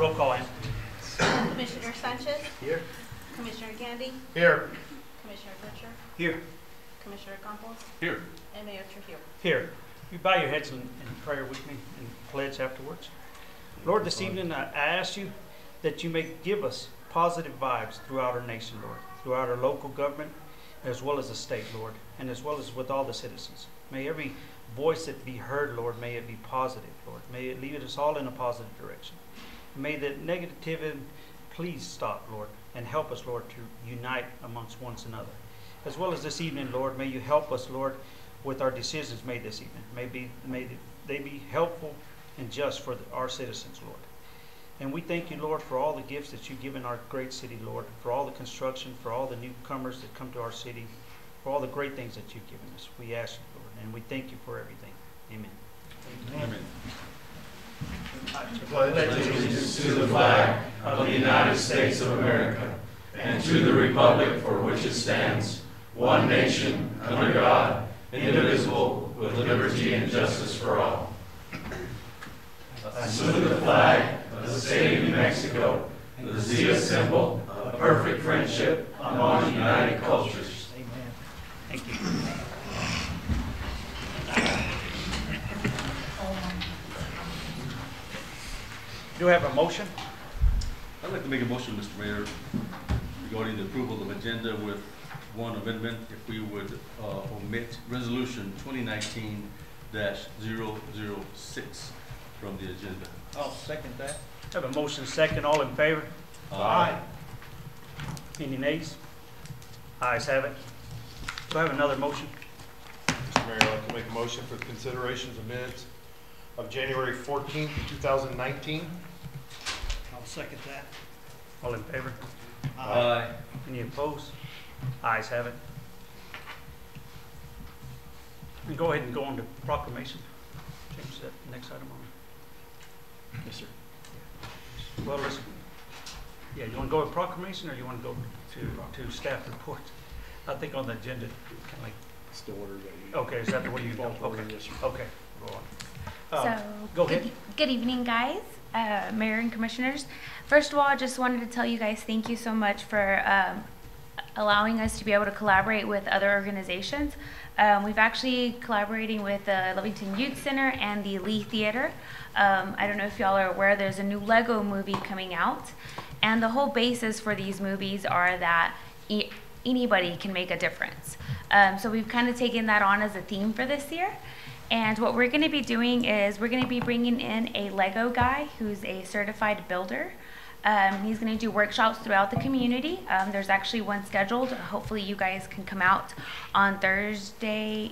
Roll call in. Commissioner Sanchez? Here. Commissioner Gandy? Here. Commissioner Butcher? Here. Commissioner Campos? Here. And Mayor Trujillo. Here. You bow your heads in prayer with me and pledge afterwards. Lord, this evening I ask you that you may give us positive vibes throughout our nation, Lord, throughout our local government, as well as the state, Lord, and as well as with all the citizens. May every voice that be heard, Lord, may it be positive, Lord. May it lead us all in a positive direction. May the negativity please stop, Lord, and help us, Lord, to unite amongst one another. As well as this evening, Lord, may you help us, Lord, with our decisions made this evening. May they be helpful and just for our citizens, Lord. And we thank you, Lord, for all the gifts that you've given our great city, Lord, for all the construction, for all the newcomers that come to our city, for all the great things that you've given us. We ask you, Lord, and we thank you for everything. Amen. Amen. Pledge allegiance to the flag of the United States of America and to the republic for which it stands, one nation, under God, indivisible, with liberty and justice for all. I salute the flag of the state of New Mexico, the Zia symbol of perfect friendship among united cultures. Amen. Thank you. Do I have a motion? I'd like to make a motion, Mr. Mayor, regarding the approval of agenda with one amendment, if we would omit resolution 2019-006 from the agenda. I'll second that. Have a motion second. All in favor? Aye. Any nays? Ayes have it. Do I have another motion? Mr. Mayor, I'd like to make a motion for the considerations of minutes of January 14th, 2019. I'll second that. All in favor? Aye. Any opposed? Ayes have it. And go ahead and go on to proclamation. Change that next item on. Yes, sir. Well, let's, yeah, you want to go with proclamation or you want to go to staff report? I think on the agenda, kind of like. It's the order that you. Okay, is that the way you go? Okay. Yes, sir. Okay, go on. So, go ahead. Good evening, guys, Mayor and Commissioners. First of all, I just wanted to tell you guys thank you so much for allowing us to be able to collaborate with other organizations. We've actually collaborating with the Lovington Youth Center and the Lee Theater. I don't know if y'all are aware, there's a new Lego movie coming out, and the whole basis for these movies are that anybody can make a difference. So we've kind of taken that on as a theme for this year. And what we're going to be doing is we're going to be bringing in a Lego guy who's a certified builder. He's going to do workshops throughout the community. There's actually one scheduled. Hopefully you guys can come out on Thursday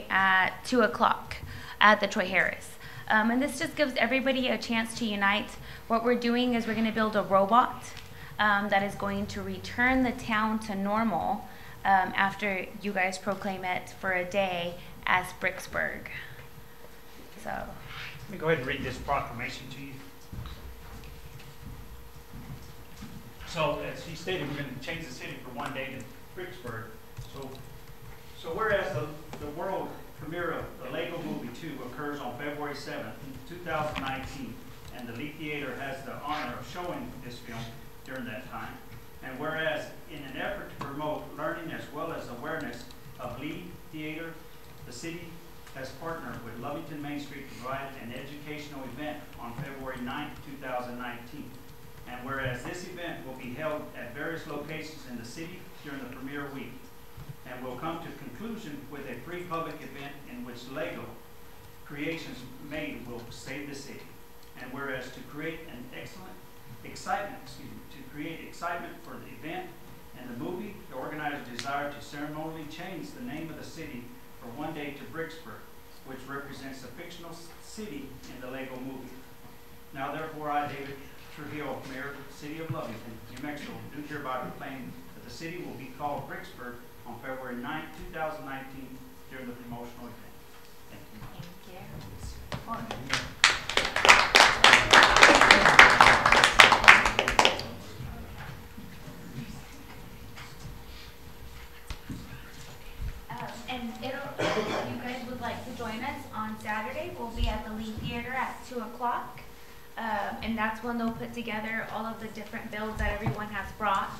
at 2 o'clock at the Troy Harris. And this just gives everybody a chance to unite. What we're doing is we're going to build a robot that is going to return the town to normal after you guys proclaim it for a day as Bricksburg. So Let me go ahead and read this proclamation to you. So, as he stated, we're going to change the city for one day to Bricksburg. So whereas the world premiere of the Lego Movie 2 occurs on February 7th, 2019, and the Lee Theater has the honor of showing this film during that time, and whereas in an effort to promote learning as well as awareness of Lee Theater, the city has partnered with Lovington Main Street to provide an educational event on February 9th, 2019. And whereas this event will be held at various locations in the city during the premiere week, and will come to conclusion with a free public event in which Lego creations made will save the city. And whereas to create an excitement for the event and the movie, the organizers desire to ceremonially change the name of the city for one day to Bricksburg, which represents a fictional city in the Lego movie. Now therefore I, David Trujillo, Mayor of the City of Lovington, New Mexico, do hereby proclaim that the city will be called Bricksburg on February 9, 2019 during the promotional event. Thank you. thank you. And if you guys would like to join us on Saturday, we'll be at the Lee Theater at 2 o'clock. And that's when they'll put together all of the different builds that everyone has brought.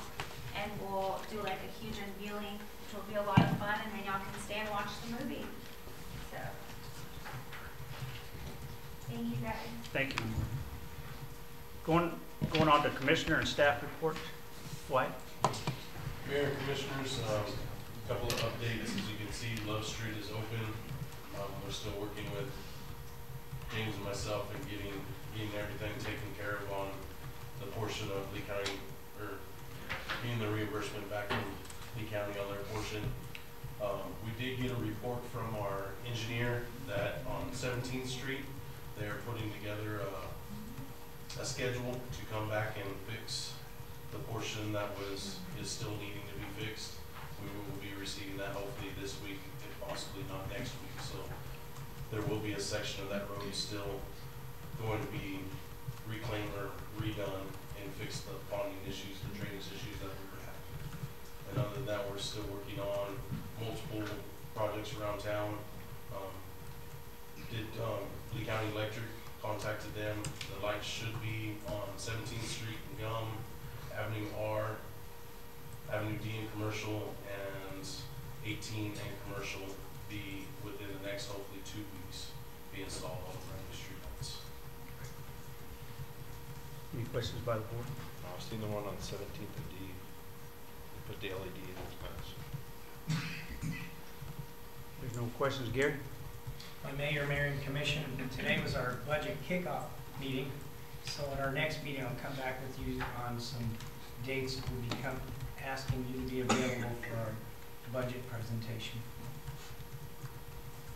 And we'll do like a huge unveiling, which will be a lot of fun, and then y'all can stay and watch the movie. So, thank you guys. Thank you. Going on to commissioner and staff reports. White? Mayor and Commissioners, a couple of updates. As you can see, Love Street is open. We're still working with James and myself and getting everything taken care of on the portion of Lee County, or getting the reimbursement back from Lee County on their portion. We did get a report from our engineer that on 17th Street, they're putting together a schedule to come back and fix the portion that is still needing to be fixed. We will be receiving that hopefully this week, if possibly not next week. So there will be a section of that road still going to be reclaimed or redone and fix the ponding issues, the drainage issues that we were having. And other than that, we're still working on multiple projects around town. Lee County Electric contacted them. The lights should be on 17th Street and Gum, Avenue R, Avenue D and Commercial, and 18 and Commercial be within the next hopefully 2 weeks be installed all around the street lights. Any questions by the board? I've seen the one on 17th and D. They put the LED in those panels. There's no questions. Gary? Mayor and Commission, today was our budget kickoff meeting. So at our next meeting, I'll come back with you on some dates. We'll be asking you to be available for our budget presentation.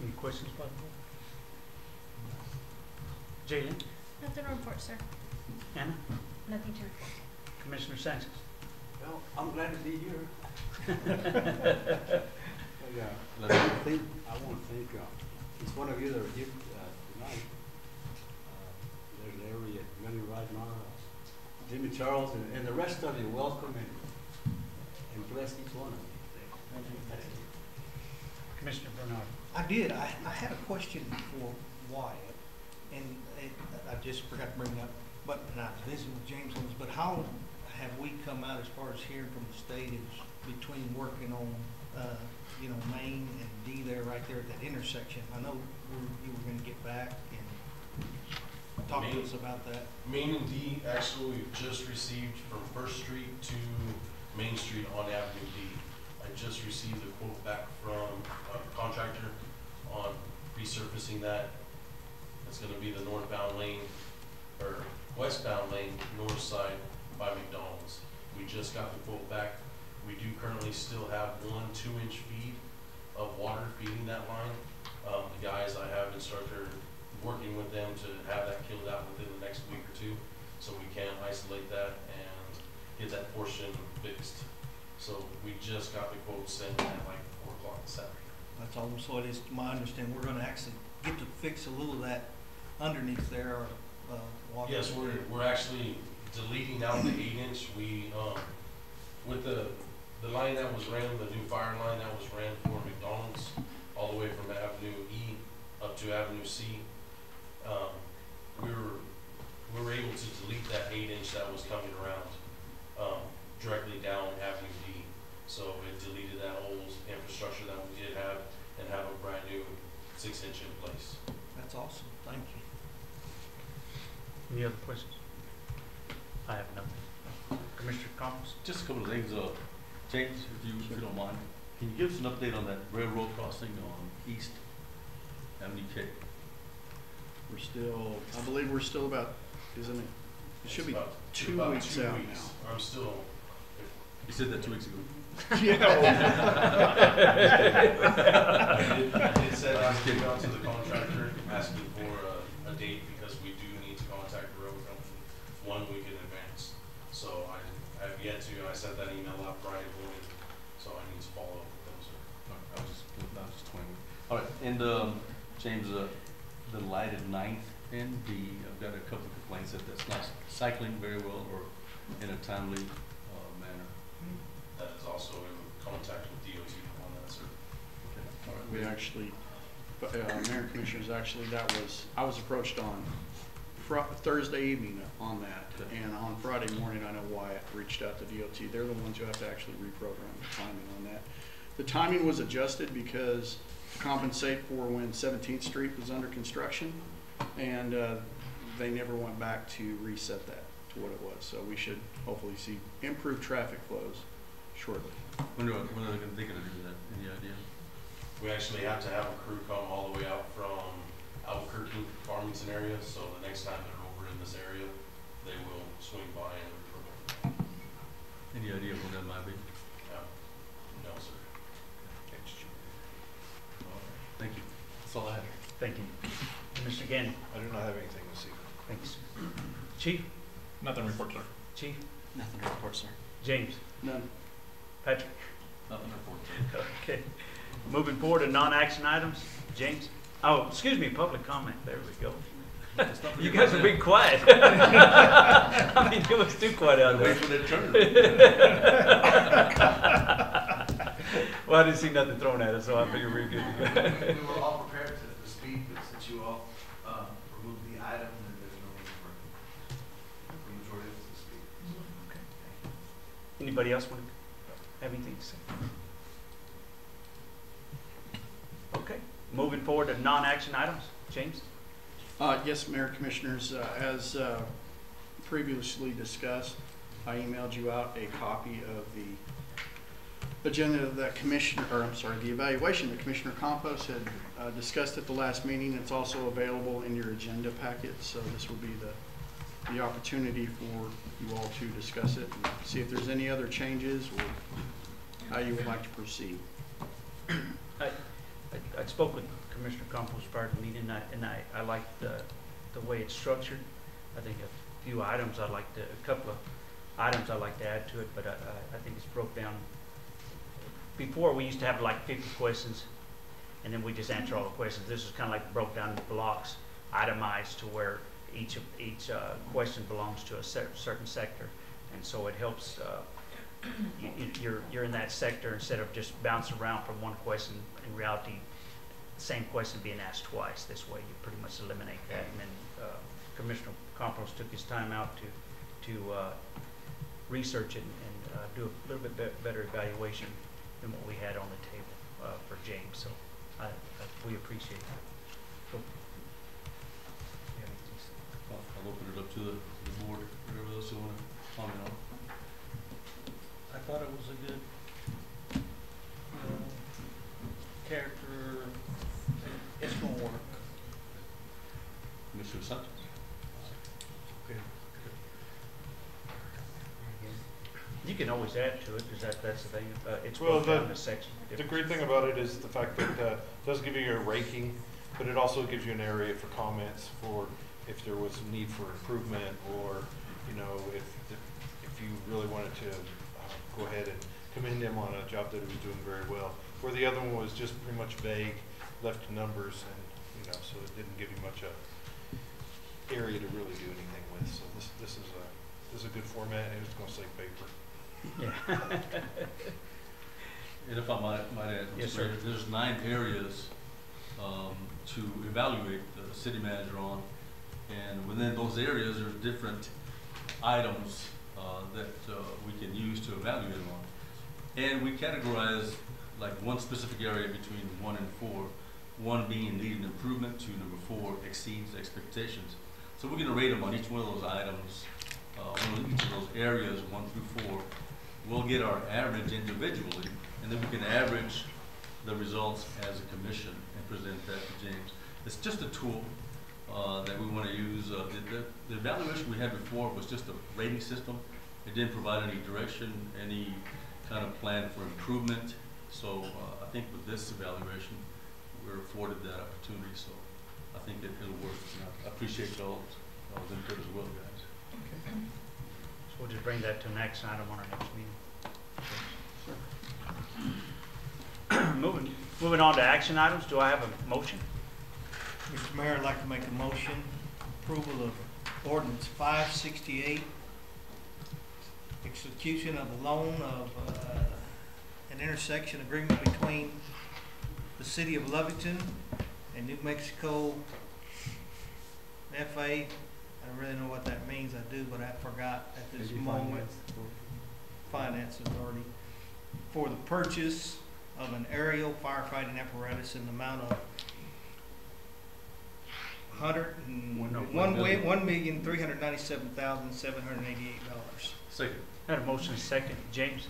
Any questions by the board? Jalen? Nothing to report, sir. Anna? Nothing to report. Commissioner Sanchez? Well, I'm glad to be here. I want to thank each one of you that are here tonight. There's Larry and Gunny Rajmar, Jimmy Charles, and the rest of you. Welcome and bless each one of you. Thank you. Commissioner Bernard? I did. I had a question for Wyatt, and I just forgot to bring it up, but and I was visiting with James on this, but how have we come out as far as hearing from the state is between working on, Main and D there, right there at that intersection? I know you were going to get back and talk to us about that. Main and D, actually, we've just received from First Street to Main Street on Avenue D. I just received a quote back from a contractor on resurfacing that. It's going to be the northbound lane, or westbound lane, north side by McDonald's. We just got the quote back. We do currently still have 1 2-inch feed of water feeding that line. The guys, I have instructor working with them to have that killed out within the next week or 2, so we can isolate that and get that portion fixed. So we just got the quote sent at like 4 o'clock Saturday. That's all. So it is my understanding we're going to actually get to fix a little of that underneath there, or water. Yes, we're actually deleting out the 8-inch. We with the line that was ran, the new fire line that was ran for McDonald's, all the way from Avenue E up to Avenue C, we were able to delete that 8-inch that was coming around directly down Avenue D. So it deleted that old infrastructure that we did have and have a brand new 6-inch in place. That's awesome. Thank you. Any other questions? I have nothing. Commissioner Campos? Just a couple of things, James, if you don't mind. Can you give us an update on that railroad crossing on East Avenue K? I believe we're still about, isn't it? It should be about 2 weeks out now. I'm still. You said that 2 weeks ago. Yeah. I did send out to the contractor asking for a date because we do need to contact the road company 1 week in advance. So I have yet to. I sent that email out Friday morning, so I need to follow up with them. So. I was just 20. All right, and James, the light at 9th and D, I've got a couple of complaints that that's not cycling very well or in a timely manner. That is also in contact with DOT on that, sir. Okay. All right. We actually, Mayor and Commissioners, actually I was approached on Thursday evening on that, and on Friday morning, I know Wyatt reached out to DOT. They're the ones who have to actually reprogram the timing on that. The timing was adjusted because to compensate for when 17th Street was under construction, and they never went back to reset that to what it was. So we should hopefully see improved traffic flows shortly. When are they gonna do that? Any idea? We actually have to have a crew come all the way out from Albuquerque, Farmington area, so the next time they're over in this area, they will swing by and reprogram. Any idea when that might be? No, sir. Thank you. That's all I have. Thank you. Mr. Gandy? I do not have anything this evening. Thanks. Chief? Nothing to report, sir. Chief? Nothing to report, sir. James? None. Patrick? Nothing to report. Okay. Moving forward to non-action items. James? Oh, excuse me, public comment. There we go. You guys are being quiet. I mean, it was too quiet out there. Wait for their turn. Well, I didn't see nothing thrown at us, so I figured we were good to go. We were all prepared to speak, but since you all removed the item, then there's no need for the majority of us to speak. Okay. Anybody else want to have anything to say? Okay. Moving forward to non-action items. James? Yes, Mayor, Commissioners, as previously discussed, I emailed you out a copy of the agenda that the evaluation that Commissioner Campos had discussed at the last meeting. It's also available in your agenda packet, so this will be the opportunity for you all to discuss it and see if there's any other changes or how you would like to proceed. I spoke with Commissioner Campos prior to the meeting, and I like the way it's structured. I think a couple of items I'd like to add to it, but I think it's broke down. Before, we used to have like 50 questions, and then we just answer all the questions. This is kind of like broke down into blocks, itemized to where each question belongs to a certain sector, and so it helps. You're in that sector instead of just bouncing around from one question. In reality, same question being asked twice. This way, you pretty much eliminate that. And then Commissioner Campos took his time out to research it and do a little bit better evaluation than what we had on the table for James. So we appreciate that. So, I'll open it up to the board, whatever else you want to comment on. I thought it was a good character. It's gonna work. Mr. Santos? Okay. you can always add to it because that's the thing. It's Well, broken down into section. The great thing about it is the fact that it does give you a ranking, but it also gives you an area for comments for if there was a need for improvement, or if you really wanted to go ahead and commend him on a job that he was doing very well. Where the other one was just pretty much vague, left numbers, and so it didn't give you much area to really do anything with. So this is a good format, and it's going to save paper. Yeah. And if I might add, Yes, sir. there's 9 areas to evaluate the city manager on, and within those areas there's different items that we can use to evaluate him on. And we categorize like one specific area between 1 and 4, 1 being needing improvement, to number 4 exceeds expectations. So we're going to rate them on each one of those items, on each of those areas 1 through 4. We'll get our average individually, and then we can average the results as a commission and present that to James. It's just a tool that we want to use. The evaluation we had before was just a rating system. It didn't provide any direction, any kind of plan for improvement. So I think with this evaluation, we're afforded that opportunity. So I think it'll work. And I appreciate y'all's input as well, guys. Okay. So we'll just bring that to an action item on our next meeting. Moving on to action items, do I have a motion? Mr. Mayor, I'd like to make a motion, approval of ordinance 568, execution of a loan of an intersection agreement between the city of Lovington and New Mexico FA I don't really know what that means, I do, but I forgot at this moment. Finance Authority for the purchase of an aerial firefighting apparatus in the amount of $1,397,788. Second. Had a motion second. James?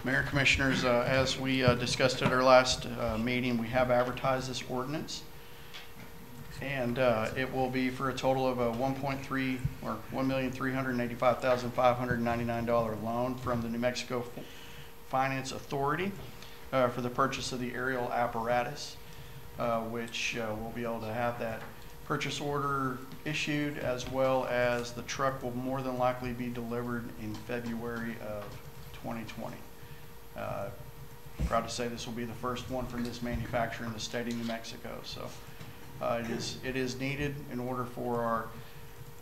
Mayor and Commissioners, as we discussed at our last meeting, we have advertised this ordinance. And it will be for a total of a $1,385,599 loan from the New Mexico Finance Authority for the purchase of the aerial apparatus, which we'll be able to have that purchase order issued, as well as the truck will more than likely be delivered in February of 2020. Proud to say this will be the first one from this manufacturer in the state of New Mexico. So it is needed in order for our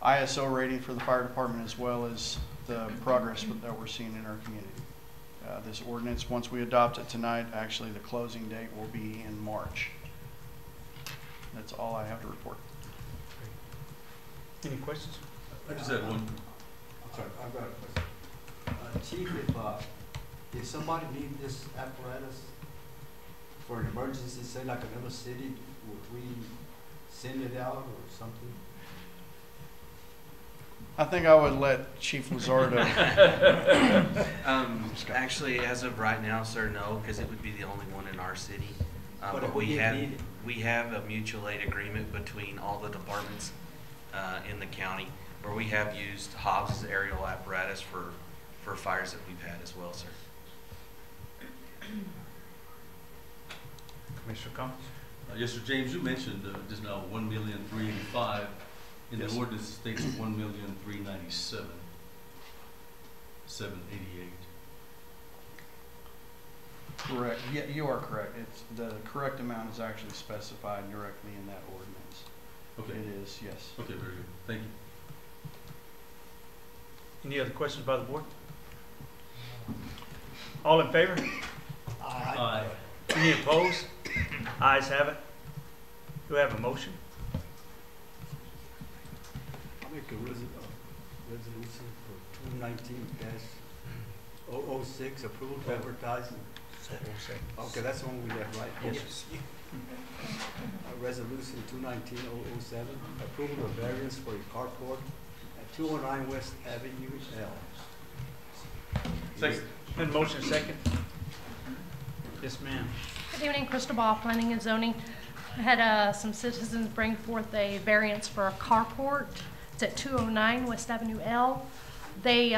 ISO rating for the fire department, as well as the progress that we're seeing in our community. This ordinance, once we adopt it tonight, actually the closing date will be in March. That's all I have to report. Any questions? I just had one. Sorry, I've got a question. Chief, if somebody need this apparatus for an emergency, say like another city, would we send it out or something? I think I would let Chief Lizardo. Actually, as of right now, sir, no, because it would be the only one in our city. But we have a mutual aid agreement between all the departments in the county, where we have used Hobbs' aerial apparatus for fires that we've had as well, sir. Commissioner Combs? Yes, sir. James, you mentioned just now 1,385,000. In the ordinance, it states 1,397,788. Correct. Yeah, you are correct. It's the correct amount is actually specified directly in that ordinance. Okay. It is, yes. Okay, very good. Thank you. Any other questions by the board? All in favor? Aye. Any opposed? Ayes have it. Do I have a motion? I'll make a resolution for 219-006 approval to advertising. Okay, that's the one we have, right? Yes. Resolution 219-007, approval of variance for a carport at 209 West Avenue L. Second. Been motion second. Yes, ma'am. Good evening, Crystal Ball, Planning and Zoning. I had some citizens bring forth a variance for a carport. It's at 209 West Avenue L. They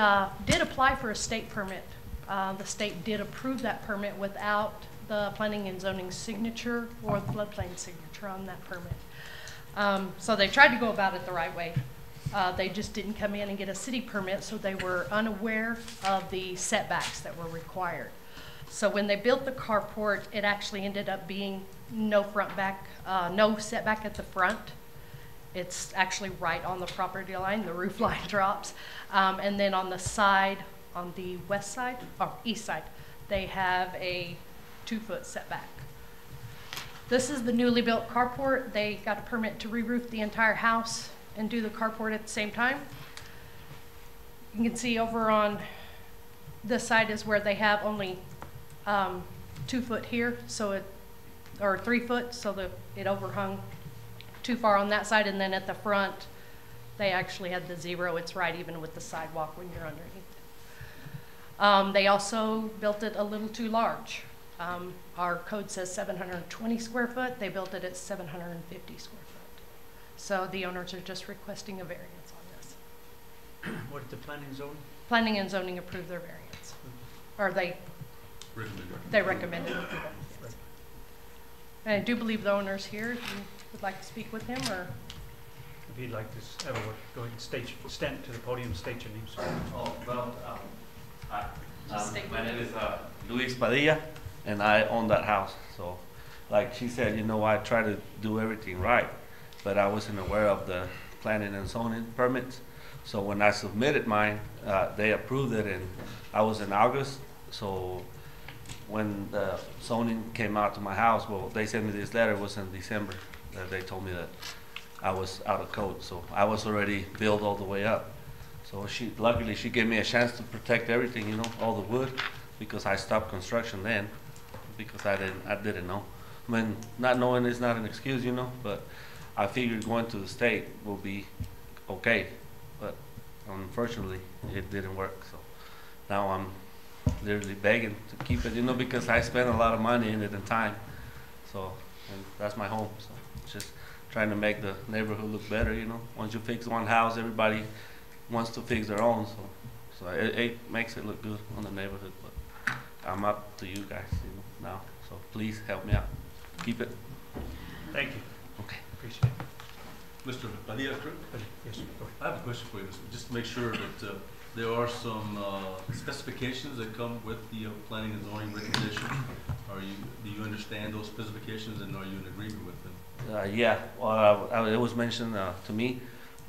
did apply for a state permit. The state did approve that permit without the Planning and Zoning signature or the floodplain signature on that permit. So they tried to go about it the right way. They just didn't come in and get a city permit, so they were unaware of the setbacks that were required. So when they built the carport, it actually ended up being no setback at the front. It's actually right on the property line. The roof line drops. And then on the side, on the west side, or east side, they have a 2-foot setback. This is the newly built carport. They got a permit to re-roof the entire house and do the carport at the same time. You can see over on this side is where they have only 2 foot here, or 3 foot, so that it overhung too far on that side, and then at the front, they actually had the 0. It's right even with the sidewalk when you're underneath it. They also built it a little too large. Our code says 720 square foot. They built it at 750 square foot. So the owners are just requesting a variance on this. What did the planning and zoning? Planning and zoning approved their variance, or they recommended approval. And I do believe the owner's here. If you would like to speak with him, or If you'd like to have a word, go ahead and stand to the podium and state your name, sir. Oh, well, hi. Just state My your name name. is Luis Padilla, and I own that house. So, like she said, I try to do everything right, but I wasn't aware of the planning and zoning permits. So when I submitted mine, they approved it, and I was in August. So when the zoning came out to my house, well, they sent me this letter. It was in December that they told me that I was out of code, so I was already built all the way up. So luckily she gave me a chance to protect everything, you know, all the wood, because I stopped construction then, because I didn't know. I mean, not knowing is not an excuse, you know, but I figured going to the state will be okay, but unfortunately it didn't work. So now I'm literally begging to keep it, you know, because I spent a lot of money in it and time. So, and that's my home. So just trying to make the neighborhood look better, you know. Once you fix one house, everybody wants to fix their own. So it makes it look good on the neighborhood. But I'm up to you guys, you know, now. So please help me out. Keep it. Thank you. Okay. Appreciate it. Mr. Padilla, correct? Yes, sir. Go ahead. I have a question for you, just to make sure that there are some specifications that come with the planning and zoning recommendation. Do you understand those specifications, and are you in agreement with them? Yeah, well, it was mentioned to me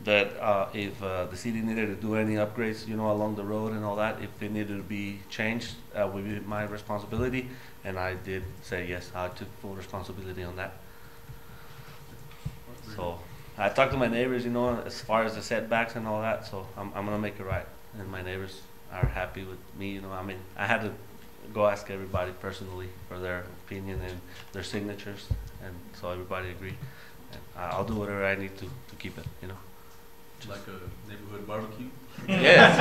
that if the city needed to do any upgrades, you know, along the road and all that, if they needed to be changed, would be my responsibility. And I did say yes, I took full responsibility on that. So I talked to my neighbors, you know, as far as the setbacks and all that. So I'm gonna make it right, and my neighbors are happy with me. You know, I mean, I had to go ask everybody personally for their opinion and their signatures, and so everybody agreed. And I'll do whatever I need to keep it, you know. Like a neighborhood barbecue? Yes.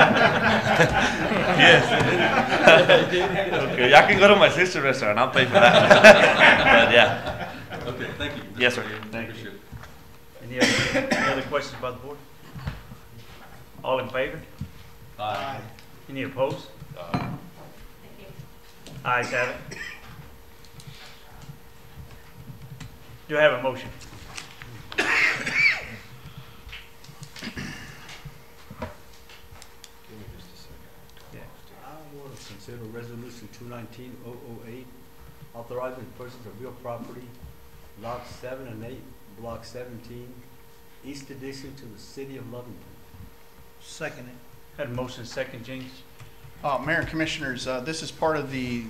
Yes. Okay, I can go to my sister's restaurant. I'll pay for that. But yeah. Okay, thank you. Yes, sir. Thank you. Any other questions by the board? All in favor? Aye. Any opposed? Ayes have it. Do I have a motion? I want to consider resolution 219-008, authorizing the purchase of real property, lots 7 and 8, block 17, East Addition to the city of Lovington. Second it. Had a motion second, James? Mayor and Commissioners, this is part of the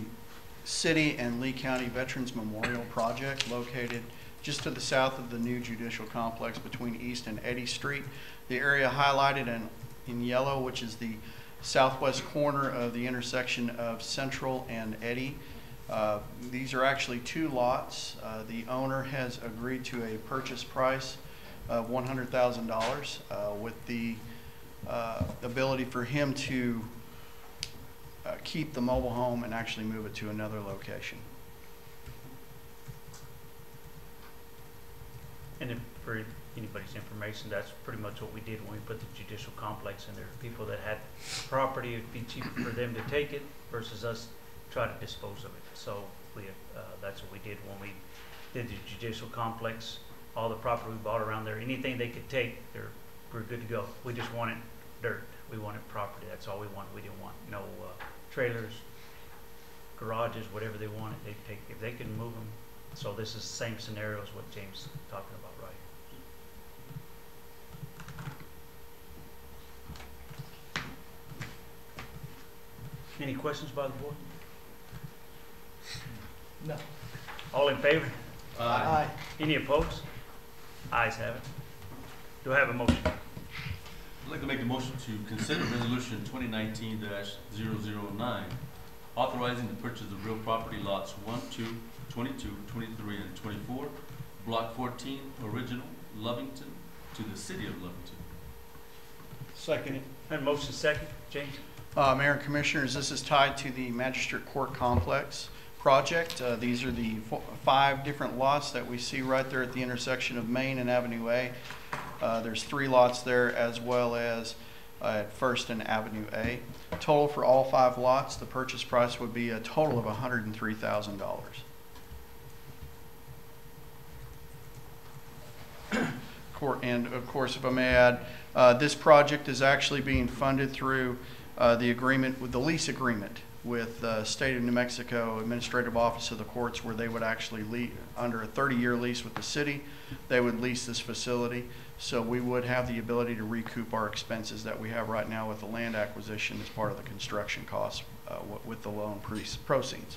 City and Lee County Veterans Memorial Project located just to the south of the new judicial complex between East and Eddy Street. The area highlighted in yellow, which is the southwest corner of the intersection of Central and Eddy. These are actually 2 lots. The owner has agreed to a purchase price of $100,000 with the ability for him to keep the mobile home and actually move it to another location. And then for anybody's information, that's pretty much what we did when we put the judicial complex in there. People that had property, it'd be cheaper for them to take it versus us try to dispose of it. So we, that's what we did when we did the judicial complex. All the property we bought around there, anything they could take, we're good to go. We just wanted dirt. We wanted property. That's all we wanted. We didn't want no trailers, garages, whatever they wanted. They take if they can move them. So this is the same scenario as what James is talking about, right? Any questions by the board? No. All in favor? Aye. Any opposed? Ayes have it. Do I have a motion? I'd like to make a motion to consider resolution 2019-009, authorizing the purchase of real property lots 1, 2, 22, 23, and 24, block 14, original, Lovington, to the city of Lovington. Second it. And motion second, James? Mayor and Commissioners, this is tied to the Magistrate Court Complex project. These are the 5 different lots that we see right there at the intersection of Main and Avenue A. There's 3 lots there as well as at First and Avenue A. Total for all 5 lots, the purchase price would be a total of $103,000. And of course, if I may add, this project is actually being funded through the agreement with the lease agreement with the State of New Mexico Administrative Office of the Courts, where they would actually under a 30-year lease with the city, they would lease this facility. So we would have the ability to recoup our expenses that we have right now with the land acquisition as part of the construction costs with the loan proceeds.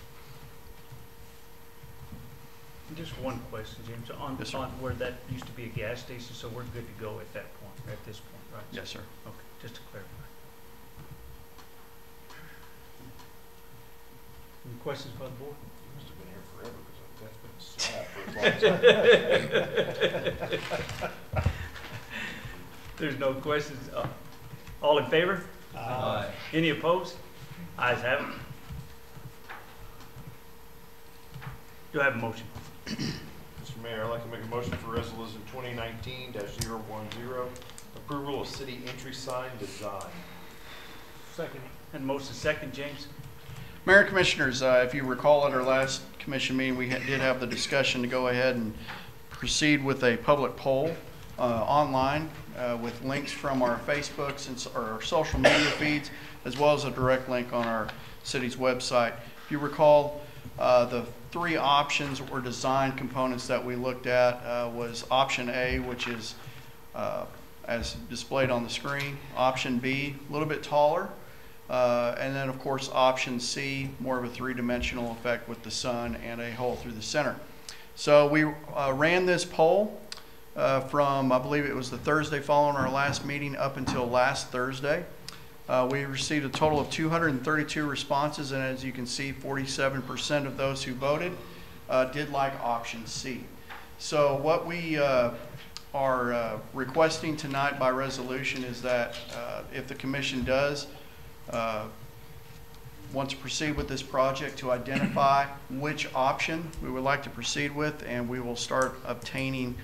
Just one question, James, on, Yes, sir. on where that used to be a gas station, so we're good to go at that point, at this point, right? Yes, sir. Okay, just to clarify. Any questions by the board? Must have been here forever, because that's been a slab for as long as There's no questions. All in favor? Aye. Any opposed? Ayes have it. Do I have a motion? Mr. Mayor, I'd like to make a motion for resolution 2019-010, approval of city entry sign design. Second. And motion second, James? Mayor and Commissioners, if you recall at our last commission meeting, we did have the discussion to go ahead and proceed with a public poll online with links from our Facebooks and our social media feeds, as well as a direct link on our city's website. If you recall, the three options or design components that we looked at was option A, which is as displayed on the screen, option B, a little bit taller, and then of course option C, more of a three-dimensional effect with the sun and a hole through the center. So we ran this poll from, I believe it was the Thursday following our last meeting up until last Thursday. We received a total of 232 responses, and as you can see, 47% of those who voted did like option C. So what we are requesting tonight by resolution is that if the commission does want to proceed with this project, to identify which option we would like to proceed with, and we will start obtaining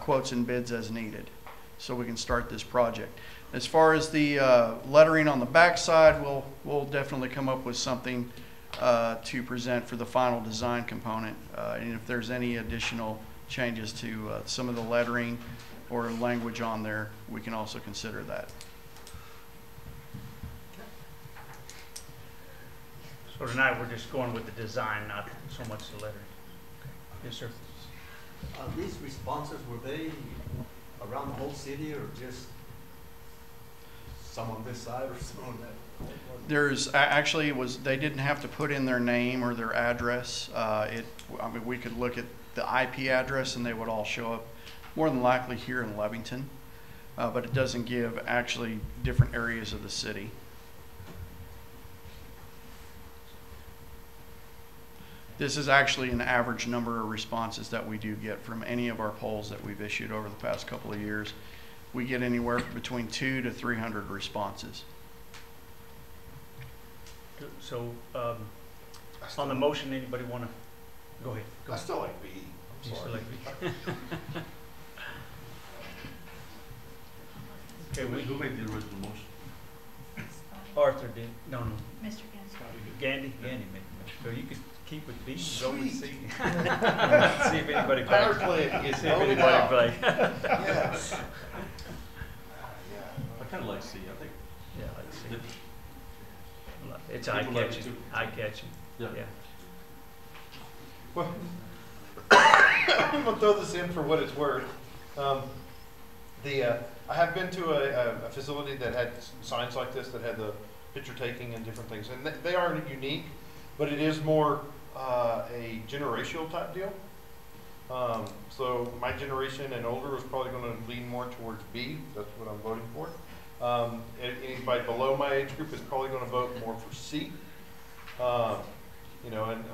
quotes and bids as needed so we can start this project. As far as the lettering on the backside, we'll definitely come up with something to present for the final design component. And if there's any additional changes to some of the lettering or language on there, we can also consider that. So tonight, we're just going with the design, not so much the lettering. Yes, sir. These responses, were they around the whole city or just some on this side or some on that? There's actually they didn't have to put in their name or their address. I mean, we could look at the IP address and they would all show up more than likely here in Lovington, but it doesn't give actually different areas of the city. This is actually an average number of responses that we do get from any of our polls that we've issued over the past couple of years. We get anywhere between 200 to 300 responses. So, on the motion, anybody want to? Go ahead. I still like B. You still like B? Okay, Who made the original motion? Arthur did. No. Mr. Gandy made the motion. So you could keep with B and go with C. See if anybody Power plays. play. See if anybody plays. Yes. I kind of like C, I think. Yeah, let's see. Did- It's People like it eye-catching. too. Eye-catching. Yeah. Yeah. Well, I'm gonna throw this in for what it's worth. I have been to a facility that had signs like this that had the picture taking and different things, and they are unique, but it is more a generational type deal. So my generation and older is probably going to lean more towards B. That's what I'm voting for. Anybody below my age group is probably going to vote more for C. You know, and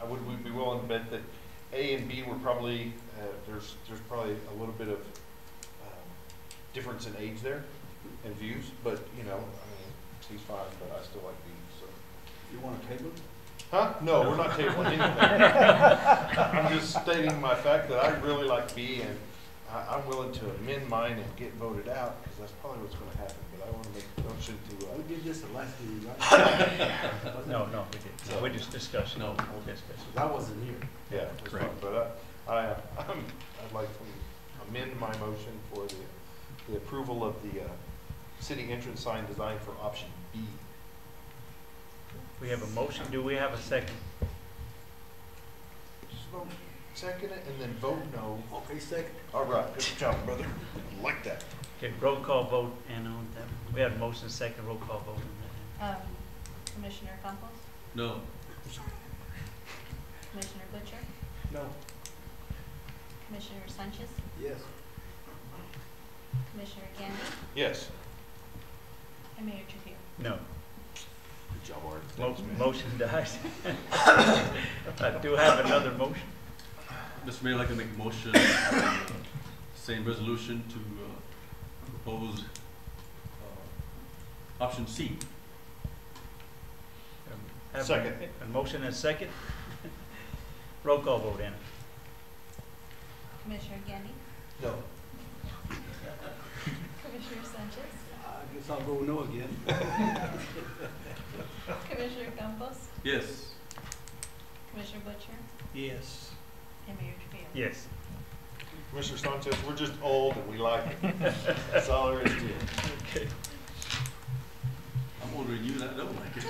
I would be willing to bet that A and B were probably there's probably a little bit of difference in age there and views, but you know, I mean, C's fine, but I still like B. So You want a table? huh? No, we're not tabling anything. I'm just stating my fact that I really like B, and I'm willing to amend mine and get voted out, because that's probably what's going to happen. But I want to make a motion to. We did this the last meeting, right? No, we didn't. No. We just discussed. No. Discussed. I wasn't here. Yeah, that's fine. But I'd like to amend my motion for the approval of the city entrance sign design for option B. We have a motion. Do we have a second? Just vote second it and then vote no. Okay, second. All right, good job, brother. I like that. Okay, roll call vote, and on that, we had a motion, second roll call vote on that. Commissioner Campos, No. Commissioner Butcher, No. Commissioner Sanchez, Yes. Commissioner Gandy, Yes. and Mayor Trujillo. No. Good job, Art. Motion dies. I do have another motion. Mr. Mayor, I'd like to make a motion, same resolution to propose option C. Have Second. A motion and a second. Roll call vote, Anna. Commissioner Gandy, No. Commissioner Sanchez, I guess I'll go no again. Commissioner Campos, Yes. Commissioner Butcher, Yes. and Mayor Trujillo. Yes. Commissioner Sanchez, we're just old and we like it. That's all there is to it. Okay. I'm older than you, and I don't like it.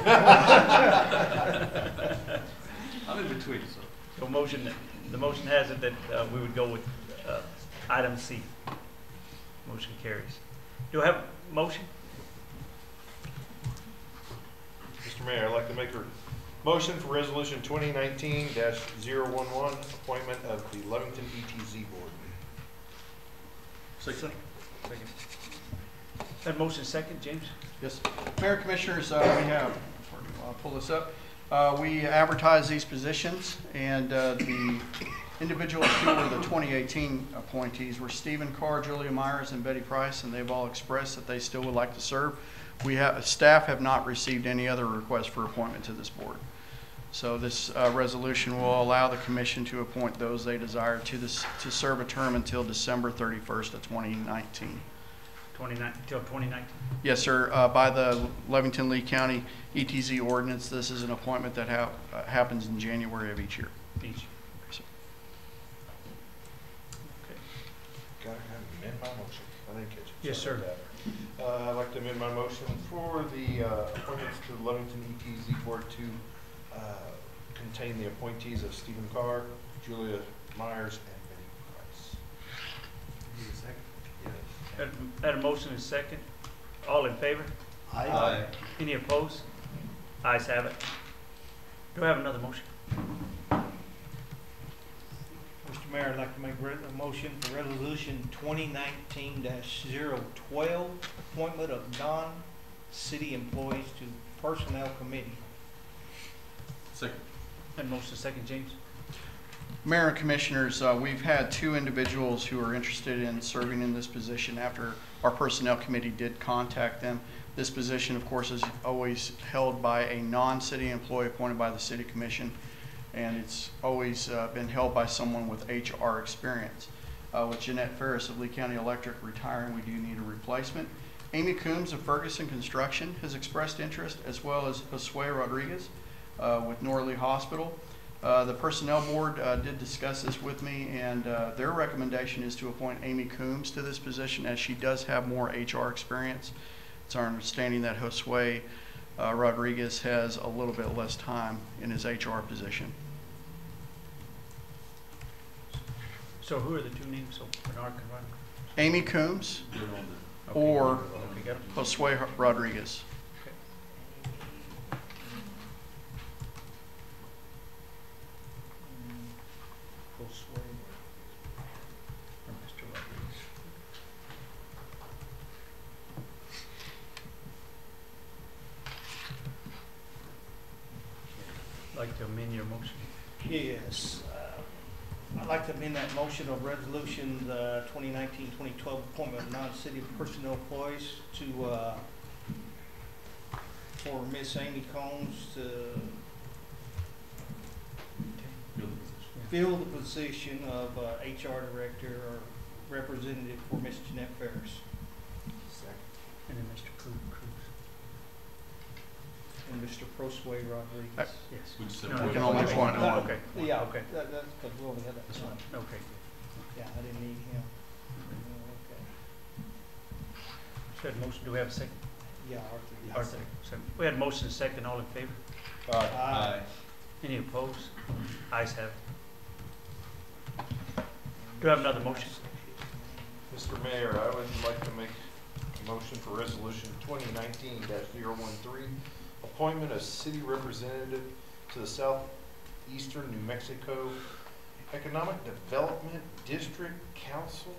I'm in between, so. So the motion has it that we would go with item C. Motion carries. Do I have a motion? Mr. Mayor, I'd like to make a motion for resolution 2019-011, appointment of the Lovington ETZ Board. Second. That motion second, James? Yes. Mayor and Commissioners, we have, I'll pull this up. We advertise these positions, and the individuals who were the 2018 appointees were Stephen Carr, Julia Myers, and Betty Price, and they've all expressed that they still would like to serve. Staff have not received any other requests for appointment to this board. So this resolution will allow the commission to appoint those they desire to serve a term until December 31st of 2019. Until 2019? Yes, sir. By the Lovington-Lee County ETZ ordinance, this is an appointment that happens in January of each year. Each. Yes, sir. Can I amend my motion? I didn't catch it. Yes, Sorry sir. about that. I'd like to amend my motion for the appointments to the Lovington ETZ Board to contain the appointees of Stephen Carr, Julia Myers, and Betty Price. Need a second? Had a motion and a second. All in favor? Aye. Any opposed? Ayes have it. Do I have another motion? Mr. Mayor, I'd like to make a motion for resolution 2019-012, appointment of non-city employees to personnel committee. Second. Had a motion and a second, James? Mayor and Commissioners, we've had two individuals who are interested in serving in this position after our Personnel Committee did contact them. This position, of course, is always held by a non-city employee appointed by the City Commission, and it's always been held by someone with HR experience. With Jeanette Ferris of Lee County Electric retiring, we do need a replacement. Amy Coombs of Ferguson Construction has expressed interest, as well as Josue Rodriguez with Norley Hospital. The Personnel Board did discuss this with me, and their recommendation is to appoint Amy Coombs to this position, as she does have more HR experience. It's our understanding that Josue Rodriguez has a little bit less time in his HR position. So who are the two names? So Bernard can run? Amy Coombs Good on the- or Okay, got it. Josue Rodriguez. Or Mr. Rodriguez. Like to amend your motion? Yes. I'd like to amend that motion of resolution 2019-2012, appointment of non-city personnel employees to, for Miss Amy Combs to fill the position of HR director or representative for Miss Jeanette Ferris. And then Mr. Cruz. And Mr. Josue Rodriguez. Yes. We just No, have We one. can only appoint one. Okay. Yeah, Okay. that's because we only had that one. Okay. Yeah, I didn't need him. Okay. So had a motion, do we have a second? Yeah, Arthur. yeah. Arthur, second. We had a motion and a second, all in favor? Aye. Any opposed? Ayes have it. Do I have another motion? Mr. Mayor, I would like to make a motion for resolution 2019-013, appointment of city representative to the Southeastern New Mexico Economic Development District Council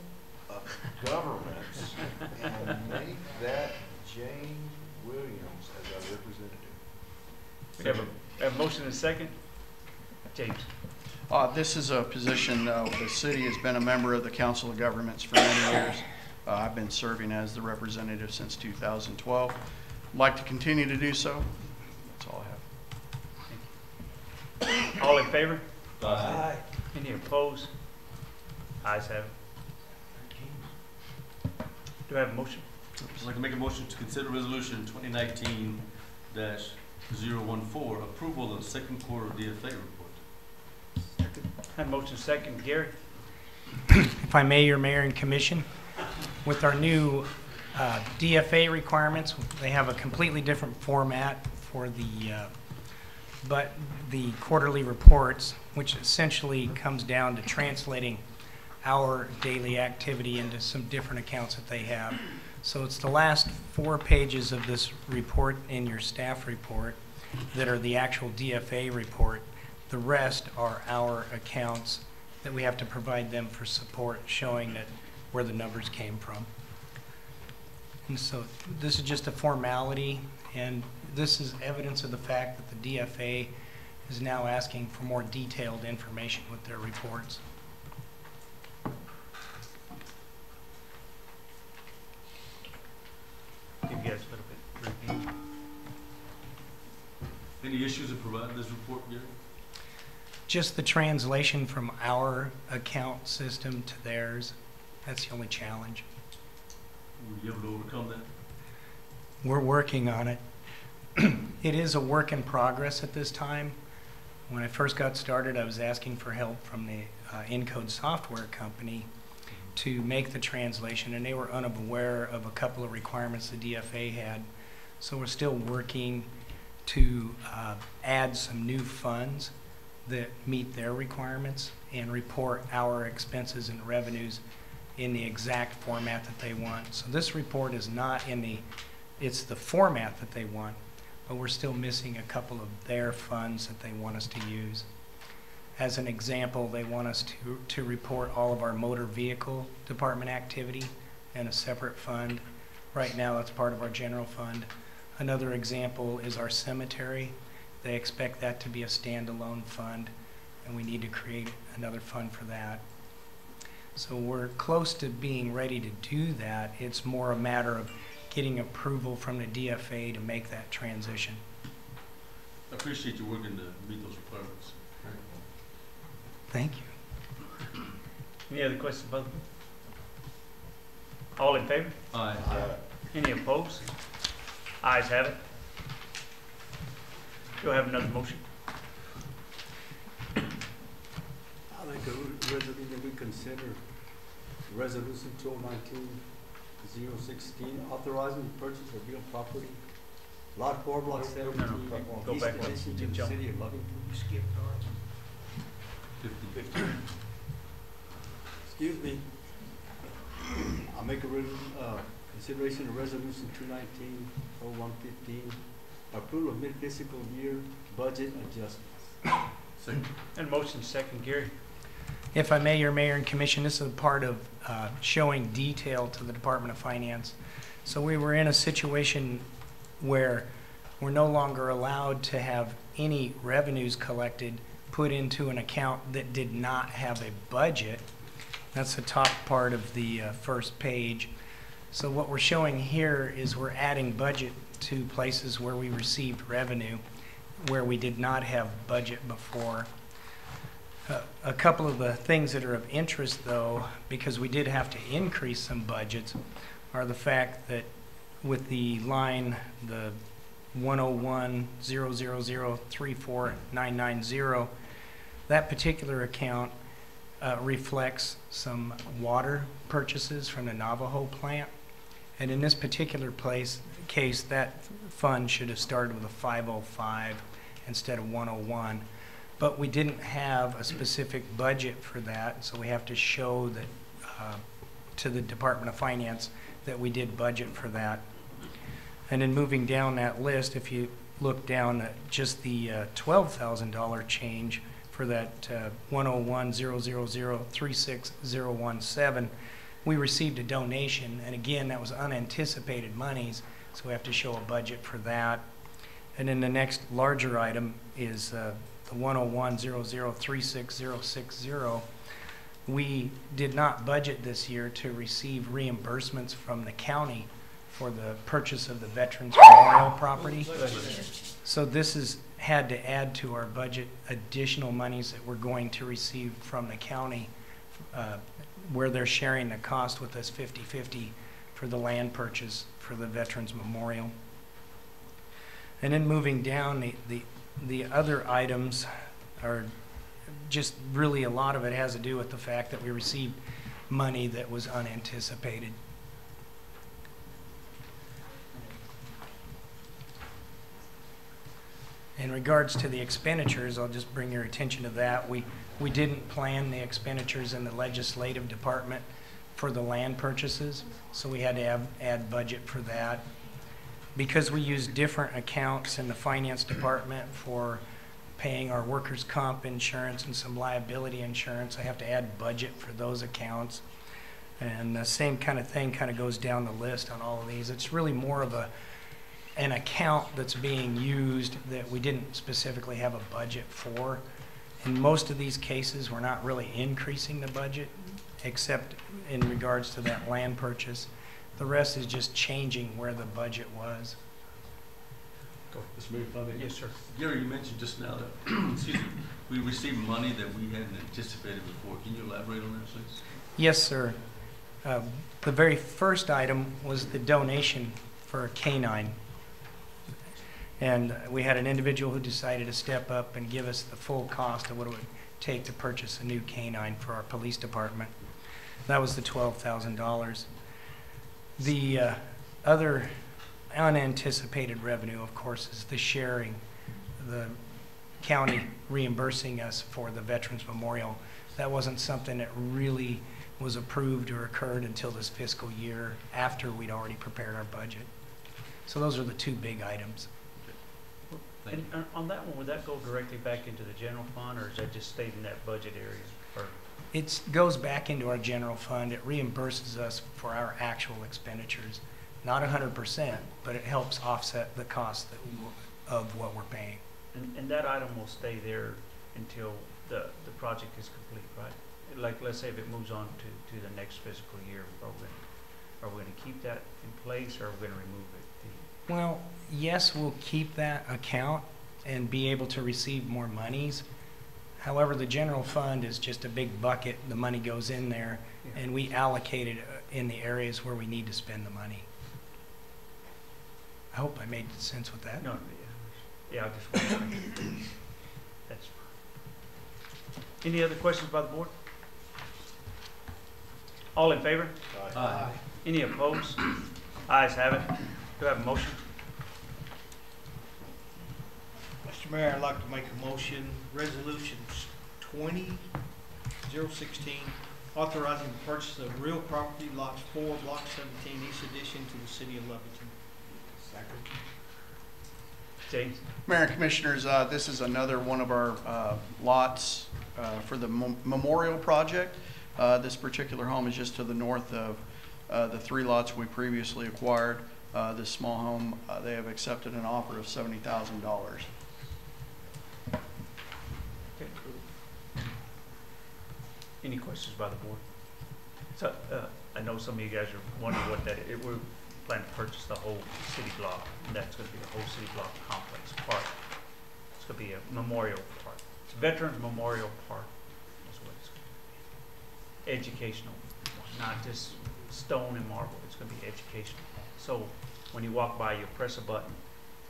of Governments and make that James Williams as our representative. We have a motion and a second. James. This is a position, the city has been a member of the Council of Governments for many years. I've been serving as the representative since 2012. I'd like to continue to do so. That's all I have. All in favor? Aye. Any opposed? Ayes have it. Do I have a motion? I'd like to make a motion to consider resolution 2019-014, approval of the second quarter DFA report. Have a motion second. Gary? If I may, your mayor and commission, with our new DFA requirements, they have a completely different format for the quarterly reports, which essentially comes down to translating our daily activity into some different accounts that they have. So it's the last 4 pages of this report in your staff report that are the actual DFA report. The rest are our accounts that we have to provide them for support, showing that where the numbers came from. And so this is just a formality, and this is evidence of the fact that the DFA is now asking for more detailed information with their reports. Give you guys a little bit review. Any issues in providing this report, Gary? Just the translation from our account system to theirs, that's the only challenge. Were you able to overcome that? We're working on it. It is a work in progress at this time. When I first got started, I was asking for help from the Encode software company to make the translation, and they were unaware of a couple of requirements the DFA had. So we're still working to add some new funds that meet their requirements and report our expenses and revenues in the exact format that they want. So this report is not in it's the format that they want, but we're still missing a couple of their funds that they want us to use. As an example, they want us to report all of our motor vehicle department activity in a separate fund. Right now, that's part of our general fund. Another example is our cemetery. They expect that to be a standalone fund, and we need to create another fund for that. So we're close to being ready to do that. It's more a matter of getting approval from the DFA to make that transition. I appreciate you working to meet those requirements. Thank you. Any other questions about them? All in favor? Aye. Any opposed? Ayes have it. Do I have another motion? I'd like a resolution that we consider resolution 2019-016, authorizing the purchase of real property, lot 4, block 17, Go east back one. addition to the Jump. city of Lovington. You skipped ours. 50. Excuse me. I'll make a consideration of resolution 219-0115, approval of mid-fiscal year budget adjustments. Second. And motion second. Gary? If I may, your mayor and commission, this is a part of showing detail to the Department of Finance. So we were in a situation where we're no longer allowed to have any revenues collected put into an account that did not have a budget. That's the top part of the first page. So what we're showing here is we're adding budget to places where we received revenue, where we did not have budget before. A couple of the things that are of interest, though, because we did have to increase some budgets, are the fact that with the line, the 101-000-34990, that particular account reflects some water purchases from the Navajo plant. And in this particular case, that fund should have started with a 505 instead of 101. But we didn't have a specific budget for that, so we have to show that to the Department of Finance that we did budget for that. And then moving down that list, if you look down at just the $12,000 change for that 101-000-36017. We received a donation, and again, that was unanticipated monies, so we have to show a budget for that. And then the next larger item is the 101-0036060. We did not budget this year to receive reimbursements from the county for the purchase of the Veterans Memorial property. So this has had to add to our budget additional monies that we're going to receive from the county, where they're sharing the cost with us 50-50 for the land purchase for the Veterans Memorial. And then moving down, the other items are just really, a lot of it has to do with the fact that we received money that was unanticipated. In regards to the expenditures, I'll just bring your attention to that. We didn't plan the expenditures in the legislative department for the land purchases, so we had to add budget for that. Because we use different accounts in the finance department for paying our workers' comp insurance and some liability insurance, I have to add budget for those accounts. And the same kind of thing kind of goes down the list on all of these. It's really more of an account that's being used that we didn't specifically have a budget for. In most of these cases, we're not really increasing the budget, except in regards to that land purchase. The rest is just changing where the budget was. Mr. Mayor, if I may. Yes, sir. Gary, you mentioned just now that excuse me, we received money that we hadn't anticipated before. Can you elaborate on that, please? Yes, sir. The very first item was the donation for a canine. And we had an individual who decided to step up and give us the full cost of what it would take to purchase a new canine for our police department. That was the $12,000. The other unanticipated revenue, of course, is the sharing, the county reimbursing us for the Veterans Memorial. That wasn't something that really was approved or occurred until this fiscal year, after we'd already prepared our budget. So those are the two big items. And on that one, would that go directly back into the general fund, or is that just stayed in that budget area? Or It goes back into our general fund. It reimburses us for our actual expenditures. Not 100%, but it helps offset the cost of what we're paying. and that item will stay there until the project is complete, right? Like, let's say if it moves on to the next fiscal year, are we going to keep that in place, or are we going to remove it? Well, yes, we'll keep that account and be able to receive more monies. However, the general fund is just a big bucket. The money goes in there, and we allocate it in the areas where we need to spend the money. I hope I made sense with that. No, yeah, I just want to that's any other questions by the board? All in favor? Aye. Any opposed? Ayes have it. Do I have a motion? Mr. Mayor, I'd like to make a motion, resolution 20-016, authorizing the purchase of real property, lots 4, block 17, East Addition to the city of Lovington. Second. James? Mayor and Commissioners, this is another one of our lots for the memorial project. This particular home is just to the north of the 3 lots we previously acquired. This small home, they have accepted an offer of $70,000. Okay. Any questions by the board? So, I know some of you guys are wondering what that is. We're planning to purchase the whole city block, and that's going to be the whole city block complex park. It's going to be a memorial park. It's Veterans Memorial Park is what it's going to be. Educational, not just stone and marble. It's going to be educational. So when you walk by, you'll press a button,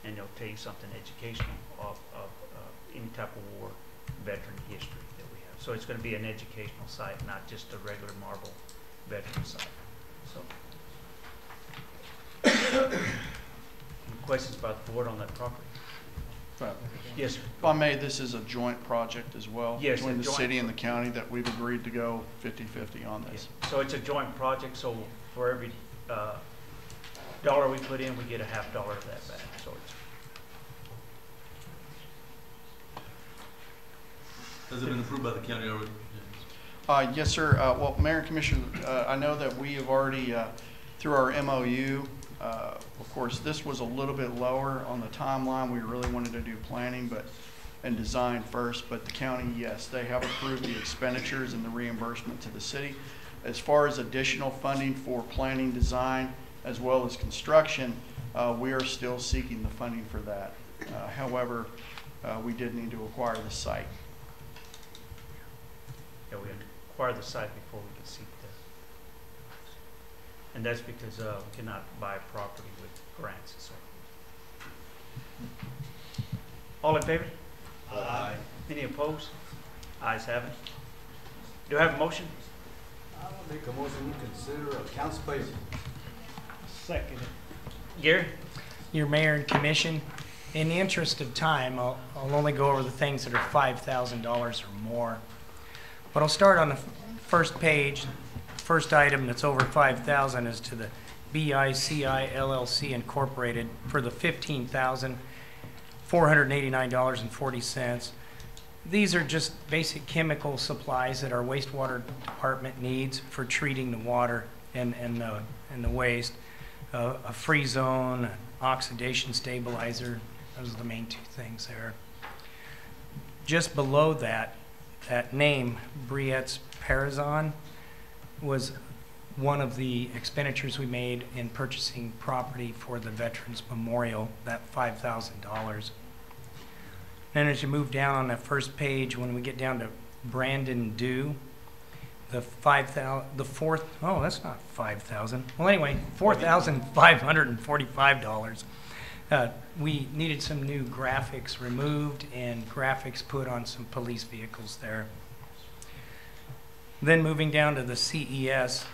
and they'll tell you something educational of any type of war, veteran history that we have. So it's going to be an educational site, not just a regular marble veteran site. So, any questions about the board on that property? Yes, sir. If I may, this is a joint project as well. Yes, between the joint city and the county, that we've agreed to go 50-50 on this. So it's a joint project, so for every dollar we put in, we get a $0.5 of that back. So it's Has it been approved by the county already? Yes, sir. Well, Mayor and Commissioner, I know that we have already, through our MOU, of course, this was a little bit lower on the timeline. We really wanted to do planning and design first, but the county, yes, they have approved the expenditures and the reimbursement to the city. As far as additional funding for planning, design, as well as construction, we are still seeking the funding for that. However, we did need to acquire the site. Yeah, we had to acquire the site before we could seek that. And that's because we cannot buy property with grants and so forth. All in favor? Aye. Any opposed? Ayes have it. Do I have a motion? I will make a motion to consider accounts payable. Second. Gary? Your mayor and commission, in the interest of time, I'll only go over the things that are $5,000 or more. But I'll start on the first page. First item that's over $5,000 is to the BICI LLC Incorporated for the $15,489.40. These are just basic chemical supplies that our wastewater department needs for treating the water and the waste. A free zone, an oxidation stabilizer, those are the main two things there. Just below that name, Briette's Parazon, was one of the expenditures we made in purchasing property for the Veterans Memorial, that $5,000. Then as you move down on that first page, when we get down to Brandon Dew, that's not 5,000. Well, anyway, $4,545. We needed some new graphics removed and graphics put on some police vehicles there. Then moving down to the CES,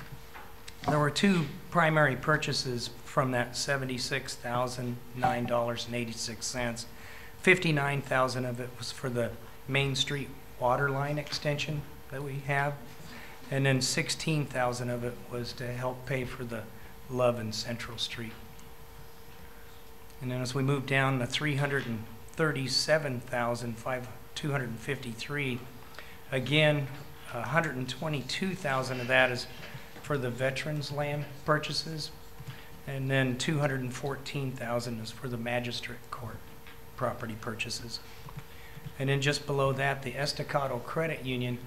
there were two primary purchases from that $76,009.86. $59,000 of it was for the Main Street water line extension that we have, and then $16,000 of it was to help pay for the Love and Central Street. And then as we move down to $337,253, again, $122,000 of that is for the veterans land purchases, and then $214,000 is for the magistrate court property purchases. And then just below that, the Estacado Credit Union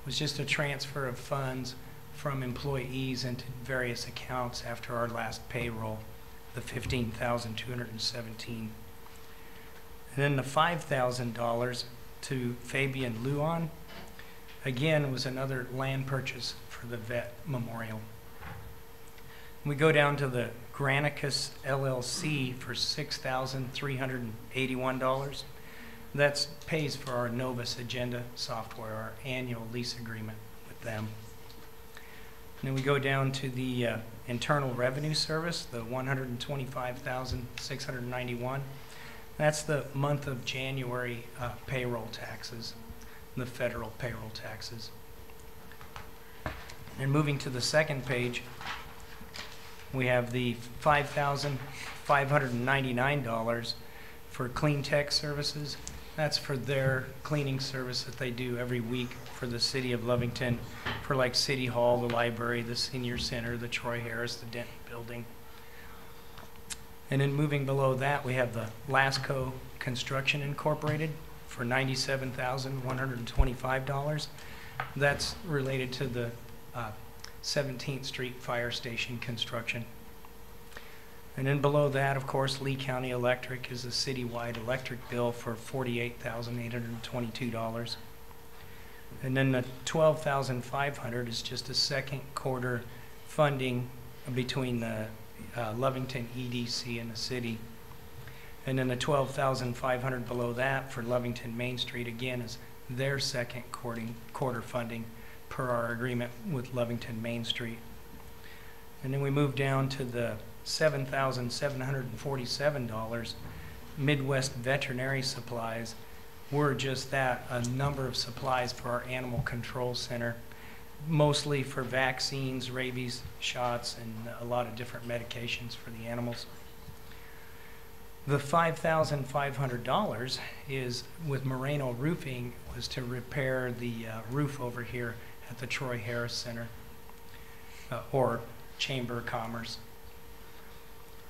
was just a transfer of funds from employees into various accounts after our last payroll, the $15,217. And then the $5,000 to Fabian Luan, again, was another land purchase for the Vet Memorial. We go down to the Granicus LLC for $6,381. That pays for our Novus Agenda software, our annual lease agreement with them. And then we go down to the Internal Revenue Service, the $125,691. That's the month of January payroll taxes, the federal payroll taxes. And moving to the second page, we have the $5,599 for Clean Tech Services. That's for their cleaning service that they do every week for the city of Lovington, for like City Hall, the library, the senior center, the Troy Harris, the Denton building. And then moving below that, we have the Lasco Construction Incorporated for $97,125. That's related to the 17th Street Fire Station construction. And then below that, of course, Lee County Electric is a citywide electric bill for $48,822. And then the $12,500 is just a second quarter funding between the Lovington EDC and the city. And then the $12,500 below that for Lovington Main Street, again, is their second quarter funding per our agreement with Lovington Main Street. And then we move down to the $7,747 Midwest Veterinary Supplies. We're just that, a number of supplies for our Animal Control Center, mostly for vaccines, rabies shots, and a lot of different medications for the animals. The $5,500 is with Moreno Roofing, was to repair the roof over here at the Troy Harris Center, or Chamber of Commerce.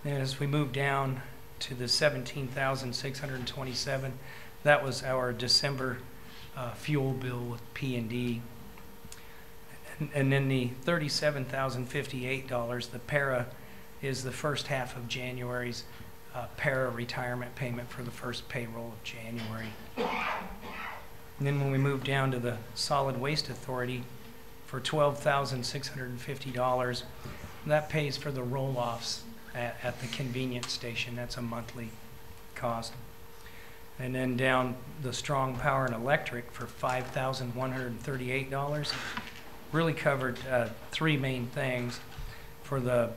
And as we move down to the $17,627, that was our December fuel bill with P&D. And then the $37,058, the para, is the first half of January's para retirement payment for the first payroll of January. And then when we move down to the Solid Waste Authority for $12,650, that pays for the roll-offs at the convenience station. That's a monthly cost. And then down the Strong Power and Electric for $5,138, really covered three main things. For the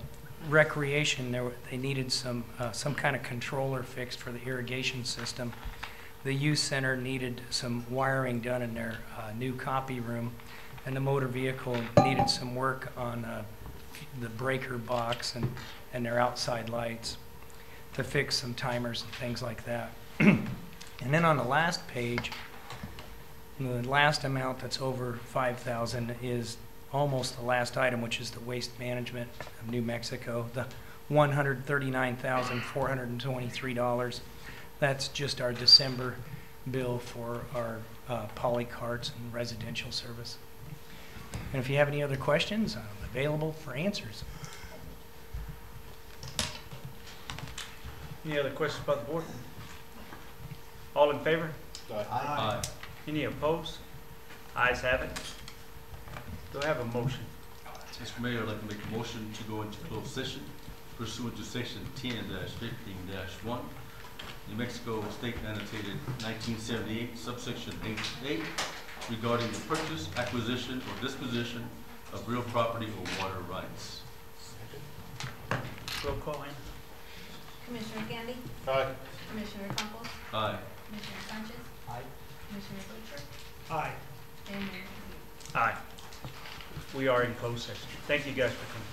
recreation, they needed some kind of controller fixed for the irrigation system. The youth center needed some wiring done in their new copy room, and the motor vehicle needed some work on the breaker box and their outside lights to fix some timers and things like that. And then on the last page, the last amount that's over $5,000 is almost the last item, which is the Waste Management of New Mexico, the $139,423. That's just our December bill for our polycarts and residential service. And if you have any other questions, I'm available for answers. Any other questions about the board? All in favor? Aye. Any opposed? Ayes have it. Do I have a motion? Mr. Mayor, I'd like to make a motion to go into closed session pursuant to section 10-15-1, New Mexico State Annotated 1978, subsection 8A, regarding the purchase, acquisition, or disposition of real property or water rights. Roll call in. Commissioner Gandy? Aye. Commissioner Campos? Aye. Commissioner Sanchez? Aye. Commissioner Butcher? Aye. And Mayor Trujillo? Aye. We are in closed session. Thank you guys for coming.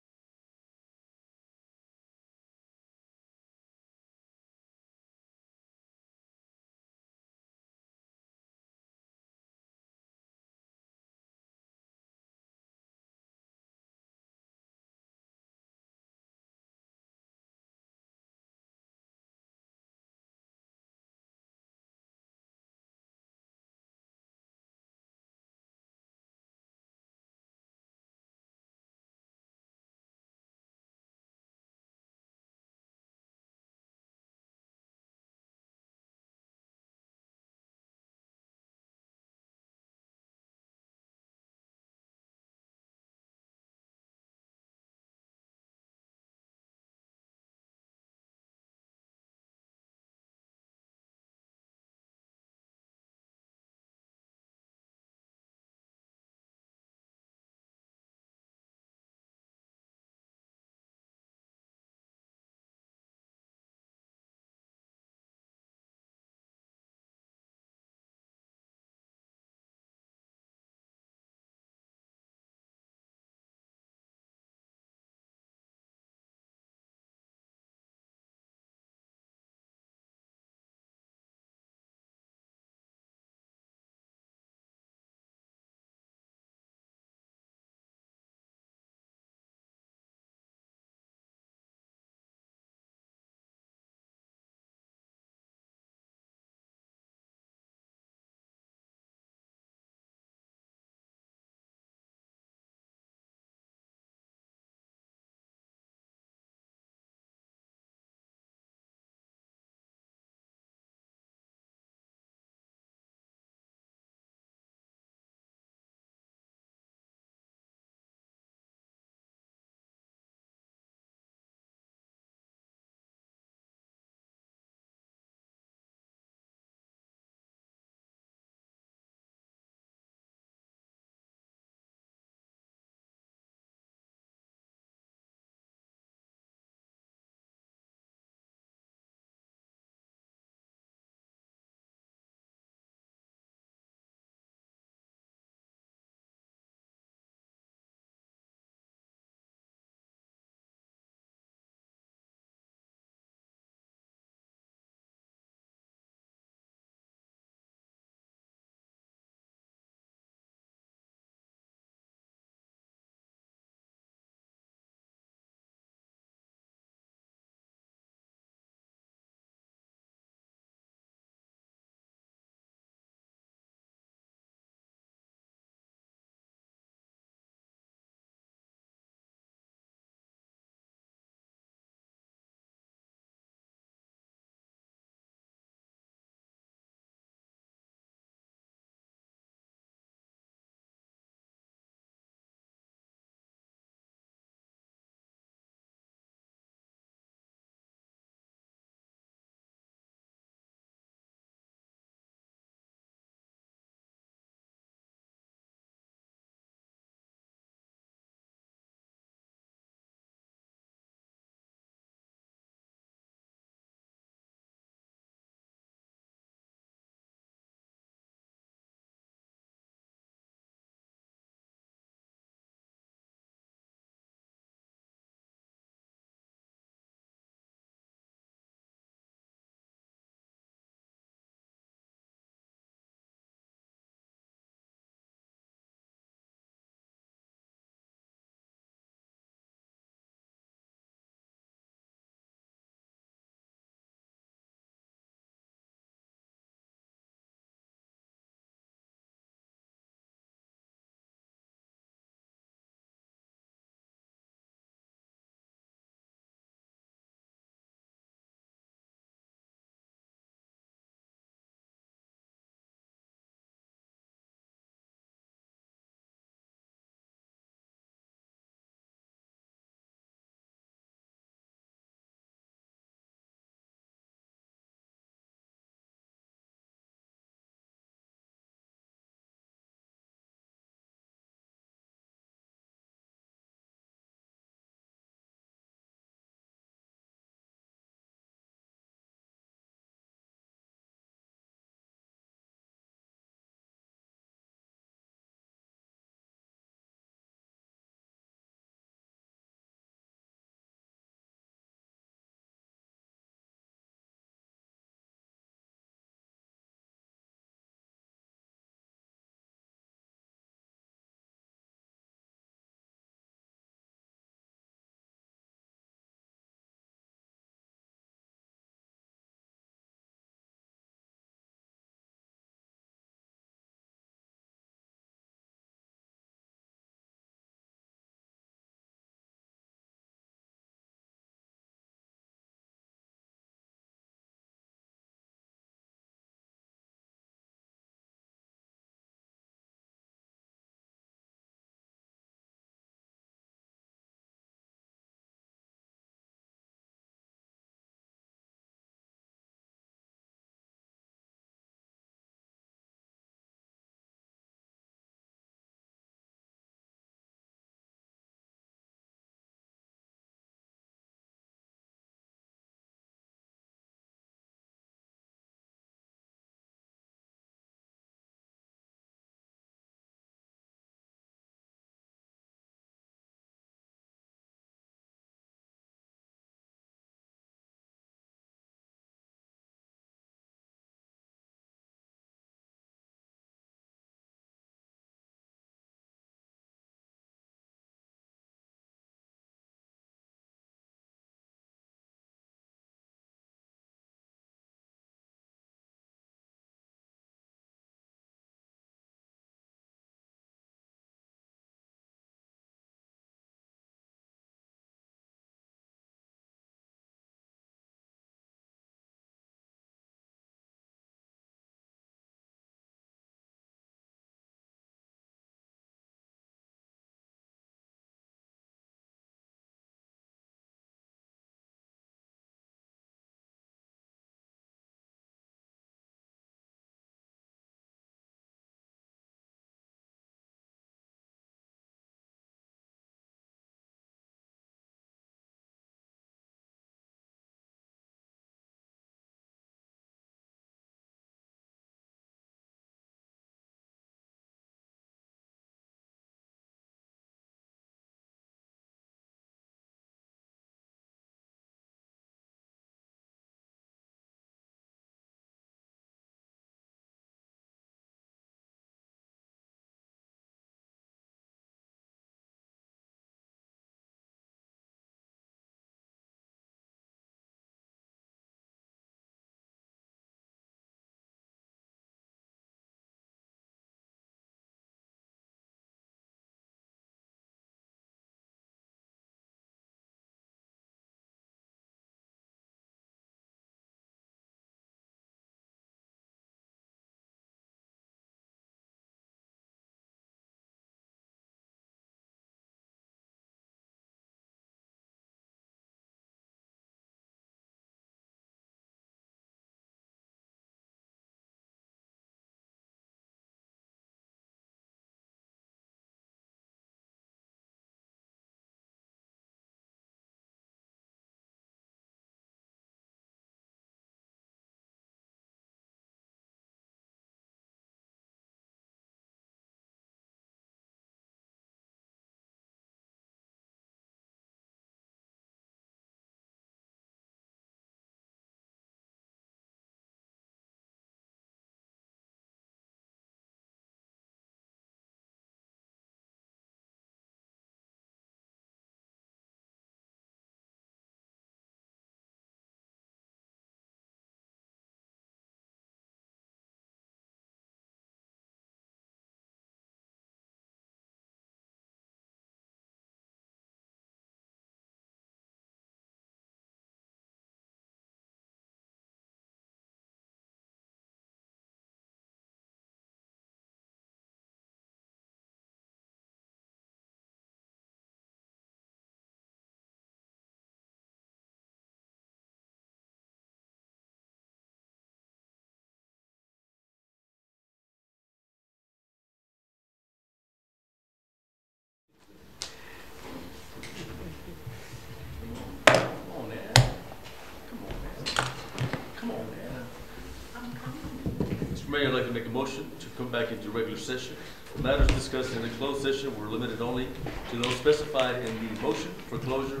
Mr. Mayor, I'd like to make a motion to come back into regular session. The matters discussed in the closed session were limited only to those specified in the motion for closure,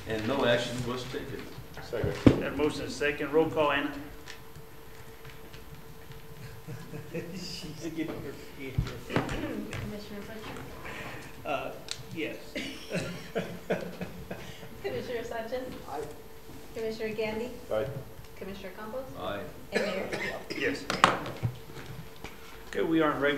and no action was taken. Second. That motion is second. Roll call, Anna. Commissioner Butcher? Yes. Commissioner Sanchez? Commissioner Gandy? Aye. Commissioner Campos? Aye. And Mayor Trujillo? Yes. Okay, we are in regular